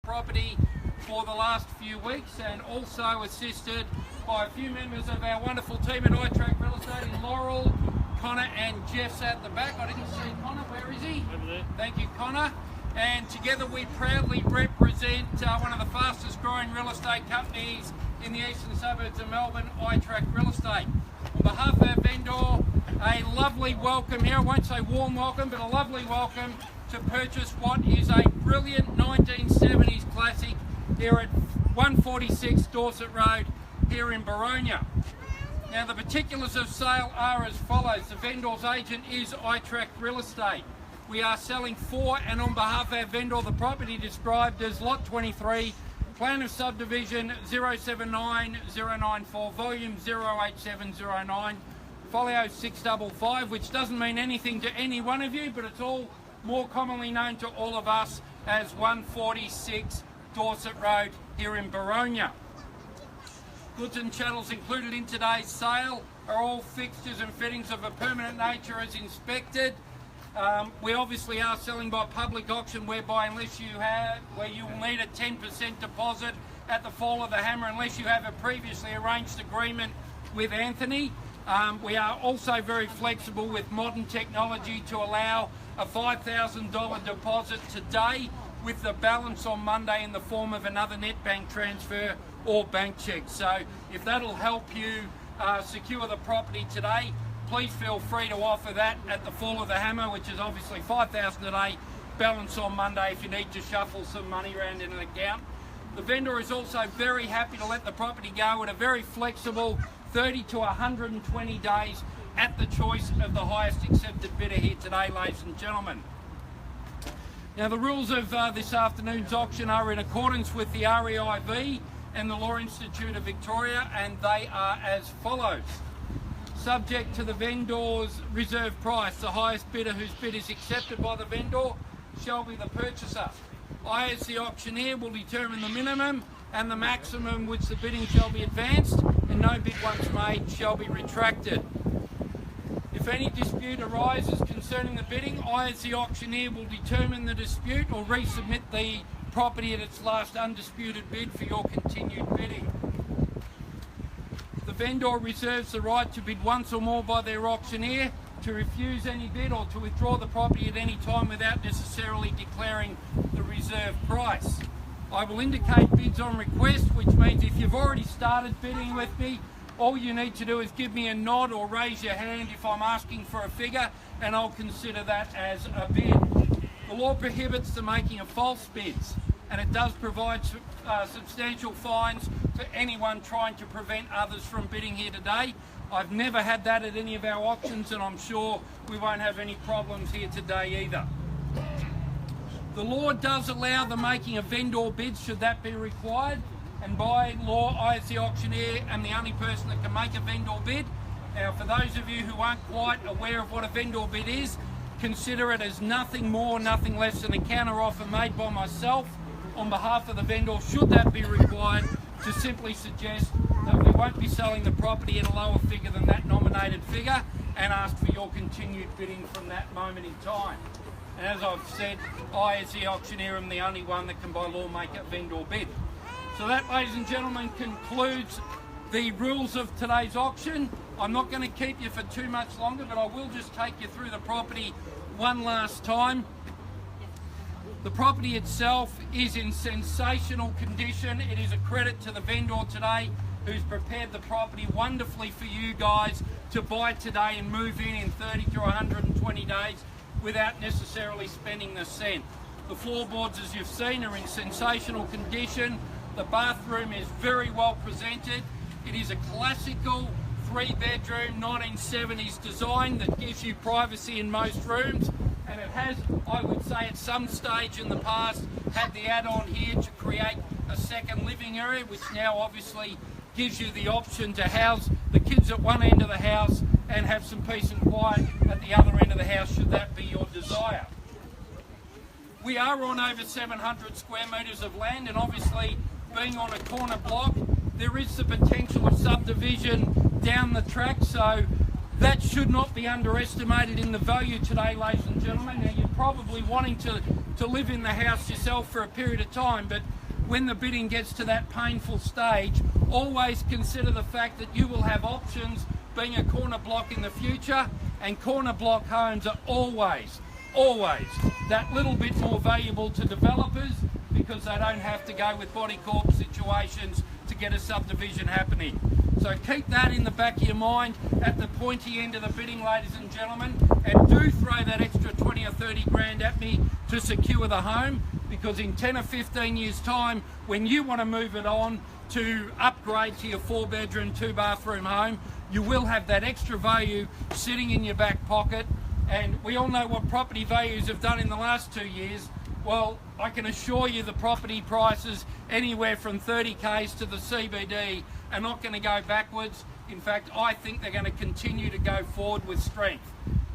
property for the last few weeks, and also assisted by a few members of our wonderful team at iTrack Real Estate in Laurel. Connor and Jeff's at the back. I didn't see Connor. Where is he? Over there. Thank you, Connor. And together we proudly represent one of the fastest growing real estate companies in the eastern suburbs of Melbourne, iTrack Real Estate. On behalf of our vendor, a lovely welcome here. I won't say warm welcome, but a lovely welcome to purchase what is a brilliant 1970s classic here at 146 Dorset Road here in Boronia. Now the particulars of sale are as follows. The vendor's agent is iTrack Real Estate. We are selling for and on behalf of our vendor the property described as Lot 23, Plan of Subdivision 079094, Volume 08709, Folio 655, which doesn't mean anything to any one of you, but it's all more commonly known to all of us as 146 Dorset Road here in Boronia. Goods and chattels included in today's sale are all fixtures and fittings of a permanent nature as inspected. We obviously are selling by public auction, whereby unless you have, where you will need a 10% deposit at the fall of the hammer, unless you have a previously arranged agreement with Anthony. We are also very flexible with modern technology to allow a $5,000 deposit today with the balance on Monday in the form of another net bank transfer or bank check. So if that'll help you secure the property today, please feel free to offer that at the fall of the hammer, which is obviously $5,000 today, balance on Monday if you need to shuffle some money around in an account. The vendor is also very happy to let the property go at a very flexible 30 to 120 days at the choice of the highest accepted bidder here today, ladies and gentlemen. Now the rules of this afternoon's auction are in accordance with the REIV and the Law Institute of Victoria, and they are as follows. Subject to the vendor's reserve price, the highest bidder whose bid is accepted by the vendor shall be the purchaser. I, as the auctioneer, will determine the minimum and the maximum which the bidding shall be advanced, and no bid once made shall be retracted. If any dispute arises concerning the bidding, I, as the auctioneer, will determine the dispute or resubmit the property at its last undisputed bid for your continued bidding. The vendor reserves the right to bid once or more by their auctioneer, to refuse any bid or to withdraw the property at any time without necessarily declaring the reserve price. I will indicate bids on request, which means if you've already started bidding with me, all you need to do is give me a nod or raise your hand if I'm asking for a figure, and I'll consider that as a bid. The law prohibits the making of false bids, and it does provide substantial fines for anyone trying to prevent others from bidding here today. I've never had that at any of our auctions, and I'm sure we won't have any problems here today either. The law does allow the making of vendor bids should that be required, and by law I, as the auctioneer, am the only person that can make a vendor bid. Now for those of you who aren't quite aware of what a vendor bid is, consider it as nothing more, nothing less than a counter offer made by myself on behalf of the vendor, should that be required, to simply suggest that we won't be selling the property at a lower figure than that nominated figure, and ask for your continued bidding from that moment in time. And as I've said, I, as the auctioneer, am the only one that can by law make a vendor bid. So that, ladies and gentlemen, concludes the rules of today's auction. I'm not going to keep you for too much longer, but I will just take you through the property one last time. The property itself is in sensational condition. It is a credit to the vendor today, who's prepared the property wonderfully for you guys to buy today and move in 30 to 120 days without necessarily spending the cent. The floorboards, as you've seen, are in sensational condition. The bathroom is very well presented. It is a classical 3-bedroom 1970s design that gives you privacy in most rooms, and it has, I would say, at some stage in the past had the add-on here to create a second living area, which now obviously gives you the option to house the kids at one end of the house and have some peace and quiet at the other end of the house, should that be your desire. We are on over 700 square metres of land, and obviously being on a corner block, there is the potential of subdivision down the track, so that should not be underestimated in the value today, ladies and gentlemen. Now, you're probably wanting to live in the house yourself for a period of time, but when the bidding gets to that painful stage, always consider the fact that you will have options being a corner block in the future, and corner block homes are always that little bit more valuable to developers because they don't have to go with body corp situations to get a subdivision happening. So keep that in the back of your mind at the pointy end of the bidding, ladies and gentlemen, and do throw that extra 20 or 30 grand at me to secure the home, because in 10 or 15 years time, when you want to move it on to upgrade to your 4-bedroom, 2-bathroom home, you will have that extra value sitting in your back pocket. And we all know what property values have done in the last 2 years. Well, I can assure you the property prices anywhere from 30Ks to the CBD are not going to go backwards. In fact, I think they're going to continue to go forward with strength.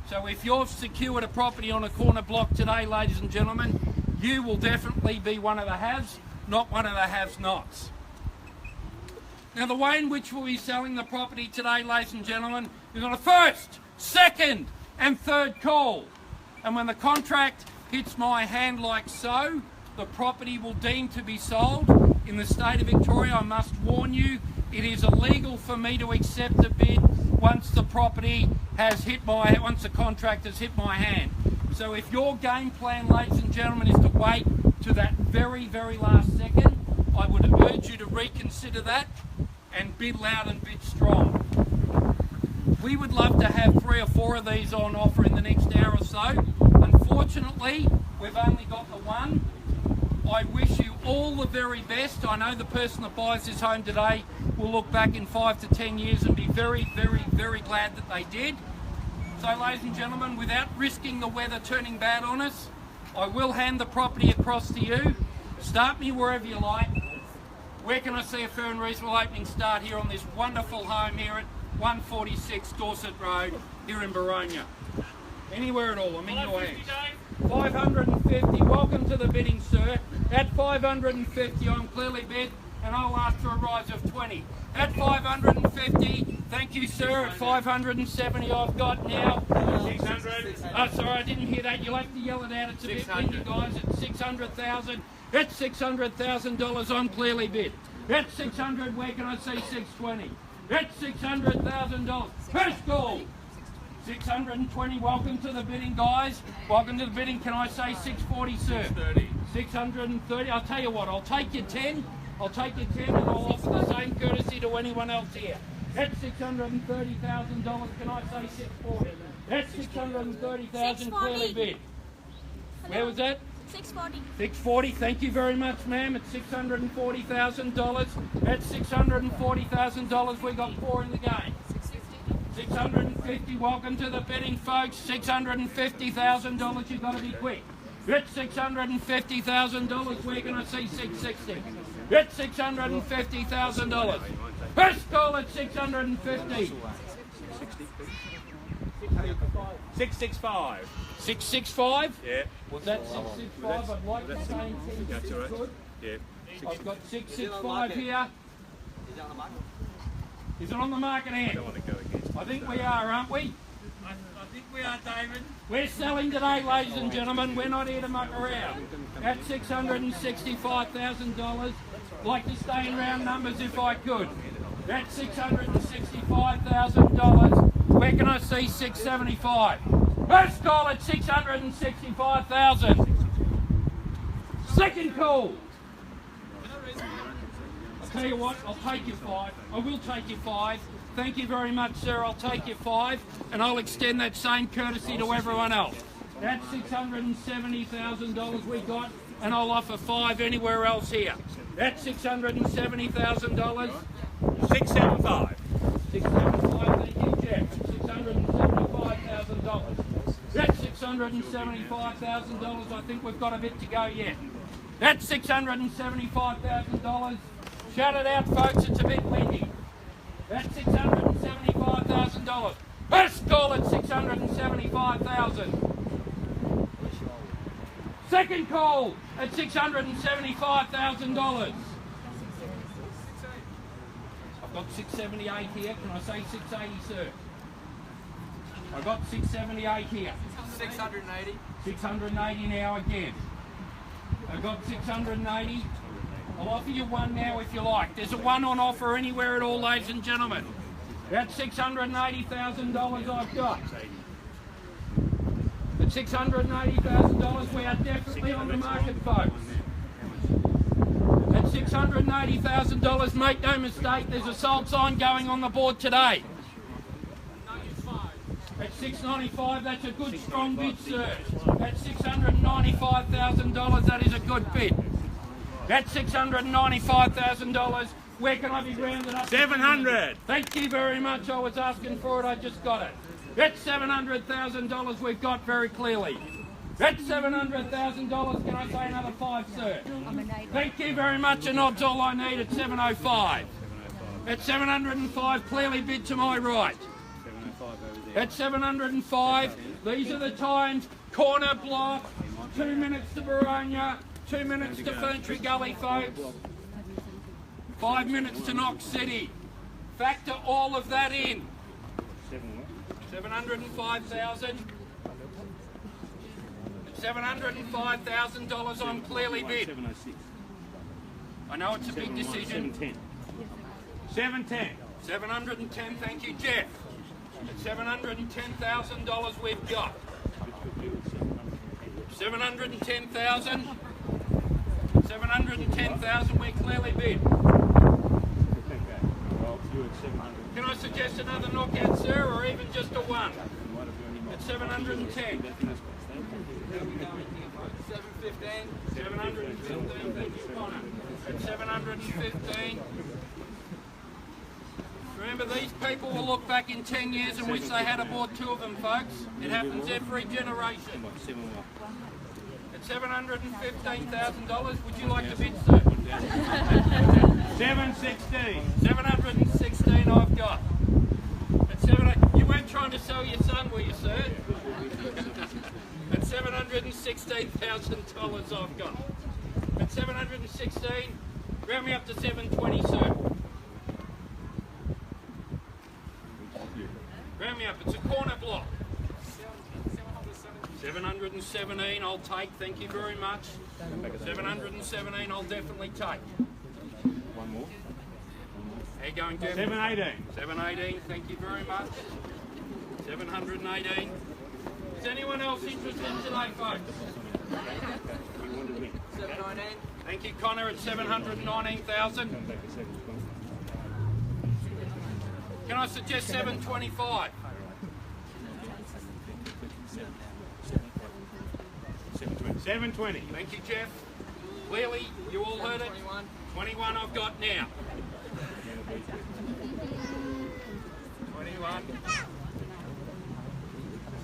So if you've secured a property on a corner block today, ladies and gentlemen, you will definitely be one of the haves, not one of the have-nots. Now, the way in which we'll be selling the property today, ladies and gentlemen, is on a first, second and third call. And when the contract hits my hand like so, the property will deem to be sold. In the state of Victoria, I must warn you, it is illegal for me to accept a bid once the property has hit once the contract has hit my hand. So if your game plan, ladies and gentlemen, is to wait to that very, very last second, I would urge you to reconsider that and bid loud and bid strong. We would love to have 3 or 4 of these on offer in the next hour or so. Unfortunately, we've only got the one. I wish you all the very best. I know the person that buys this home today will look back in 5 to 10 years and be very, very, very glad that they did. So, ladies and gentlemen, without risking the weather turning bad on us, I will hand the property across to you. Start me wherever you like. Where can I see a fair and reasonable opening start here on this wonderful home here at 146 Dorset Road here in Boronia? Anywhere at all, I'm in your hands. 550, welcome to the bidding, sir. At 550, I'm clearly bid, and I'll ask for a rise of 20. At 550, thank you, sir. At 570, I've got now. 600. Oh, sorry, I didn't hear that. You'll have to yell it out. It's a bit windy, guys. At 600,000. At $600,000, I'm clearly bid. At 600, where can I see 620? At $600,000. First call. 620, welcome to the bidding, guys. Welcome to the bidding. Can I say 640, sir? 630. 630. I'll tell you what, I'll take your 10. I'll take your 10 and I'll offer the same courtesy to anyone else here. At $630,000, can I say 640? At $630,000, clearly bid. Where was that? 640. 640, thank you very much, ma'am. At $640,000. At $640,000, we got 4 in the game. 650, welcome to the bidding, folks. $650,000, you've got to be quick. At $650,000, where can I see 660? At $650,000. First call at 650. 665. 665? Yeah. Was that 665? I'd like to say That's all right. good. Yeah. I've got 665 here. Is it on the market I hand? don't want to go against. I think we are, aren't we? I think we are, David. We're selling today, ladies and gentlemen. We're not here to muck around. At $665,000. Like to stay in round numbers if I could. At $665,000. Where can I see 675? First call at 665,000. Second call. I'll tell you what, I'll take you 5. I will take you 5. Thank you very much, sir. I'll take you 5, and I'll extend that same courtesy to everyone else. That's $670,000 we got, and I'll offer 5 anywhere else here. That's $670,000. 675. 675, thank you, Jeff. $675,000. That's $675,000. I think we've got a bit to go yet. That's $675,000. Shout it out, folks. It's a bit windy. That's $675,000. First call at $675,000. Second call at $675,000. I've got 678 here. Can I say 680, sir? I've got 678 here. 680. 680 now again. I've got 680. I'll offer you one now if you like. There's a one on offer anywhere at all, ladies and gentlemen. That's $680,000 I've got. At $680,000 we are definitely on the market, folks. At $680,000, make no mistake, there's a sold sign going on the board today. At $695, that's a good strong bid, sir. At $695,000, that is a good bid. At $695,000, where can I be rounded up? 700. Thank you very much. I was asking for it, I just got it. At $700,000 we've got very clearly. At $700,000, can I say another five, sir? Thank you very much, and odds all I need at $705. At $705, clearly bid to my right. At $705, these are the times. Corner block, 2 minutes to Boronia, 2 minutes to Ferntree Gully, folks. 5 minutes to Knox City. Factor all of that in. $705,000. $705,000 I'm clearly bid. 706. I know it's a big decision. 710. 710, thank you, Jeff. At $710,000 we've got. 710,000. 710,000 we're clearly bid. Can I suggest another knockout, sir, or even just a one? At 710. 715. 715, thank you, Connor. At 715. Remember, these people will look back in 10 years and wish they had bought two of them, folks. It happens every generation. At $715,000, would you like to bid, sir? 716. 716 I've got. At you weren't trying to sell your son, were you, sir? At $716,000 I've got. At 716, round me up to 720, sir. Round me up, it's a corner block. 717 I'll take, thank you very much. 717 I'll definitely take. One more. How you going, Jeff? 718. 718, thank you very much. 718. Is anyone else interested today, folks? 719. Thank you, Connor, at 719,000. Can I suggest 725? 720. Thank you, Jeff. Clearly, you all heard it. 21 I've got now. 21.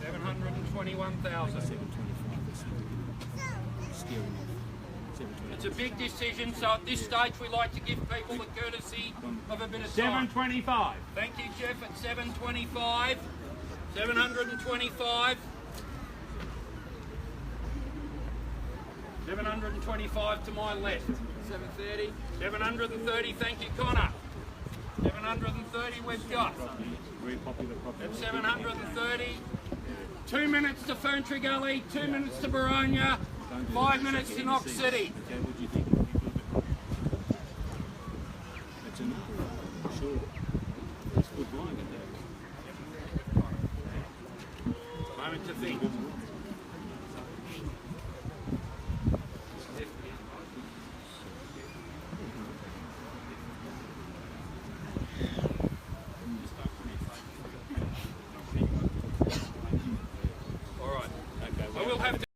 721,000. It's a big decision, so at this stage we like to give people the courtesy of a bit of time. 725. Thank you, Jeff, at 725. 725. 725 to my left. 730. 730, thank you, Connor. 730 we've got. Very popular property. At 730. 2 minutes to Ferntree Gully, 2 minutes to Boronia, 5 minutes to Knox City. Okay, what do you think?